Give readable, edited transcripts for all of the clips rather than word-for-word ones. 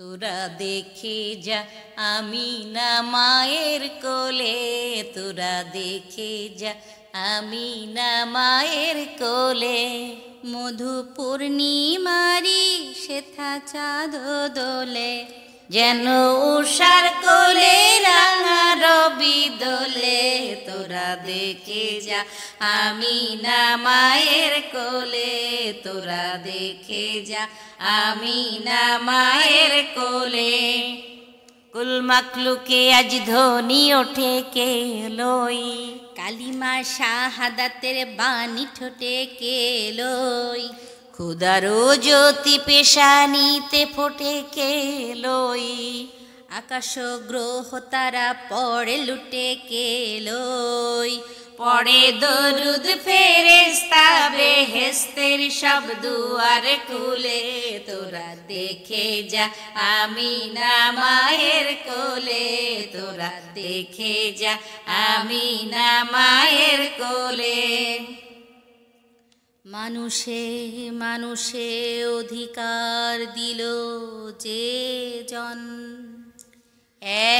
তোরা দেখে যা আমিনা মায়ের কোলে, তোরা দেখে যা আমিনা মায়ের কোলে। মধু পূর্ণিমারি সেথা চাঁদ দোলে, যেন উষার কোলে রাঙা রবি দোলে। তোরা দেখে যা আমিনা মায়ের কোলে, তোরা দেখে যা আমিনা মায়ের কোলে। কুল মাকলুকে আজ ধ্বনি ওঠে কে লই, কালিমা শাহাদাতের বাণী ঠোঁটে কে লই। খুদারো জ্যোতি পেশানিতে ফোটে কে লই, আকাশ গ্রহ তারা পড়ে লুটে কে লই। পড়ে দরুদ ফেরেশতা বেহেশতের সব দুয়ার খুলে। তোরা দেখে যা আমিনা মায়ের কোলে, তোরা দেখে যা আমিনা মায়ের কোলে। মানুষে মানুষে অধিকার দিল যে জন,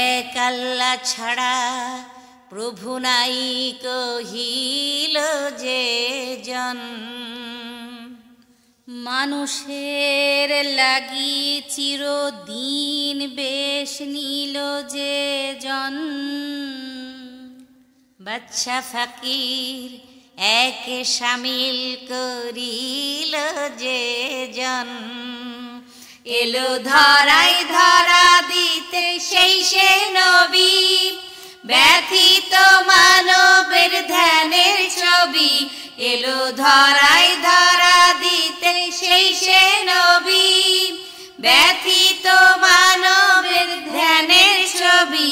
এক আল্লাহ ছাড়া প্রভু নাই কহিল যে জন। মানুষের লাগি চিরদিন বেশ নিল যে জন, বাদশা ফকির একে শামিল করিল যে জন। এলো ধরাই ধরা দিতে সেই সে নবী, ব্যথিত মানবের ধ্যানের ছবি। এলো ধরাই ধরা দিতে সেই সে নবী, ব্যথিত মানবের ধ্যানের ছবি।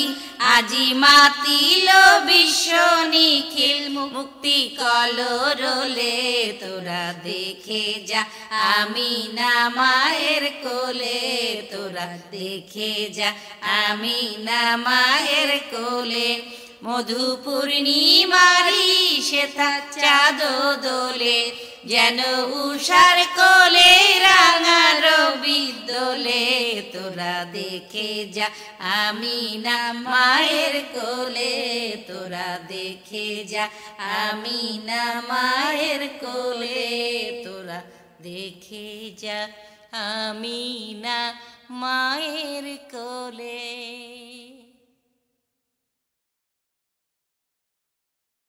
আজি মাতিল বিশ্ব নিখিল মুক্তি কলরলে। তোরা দেখে যা আমিনা মায়ের কোলে, তোরা দেখে যা আমিনা মায়ের কোলে। মধু পূর্ণিমারি সেথা চাঁদ দোলে, যেন উষার কোলে রাঙা রবি দোলে। তোরা দেখে যা আমিনা মায়ের কোলে, তোরা দেখে যা আমিনা মায়ের কোলে। তোরা দেখে যা আমিনা মায়ের কোলে।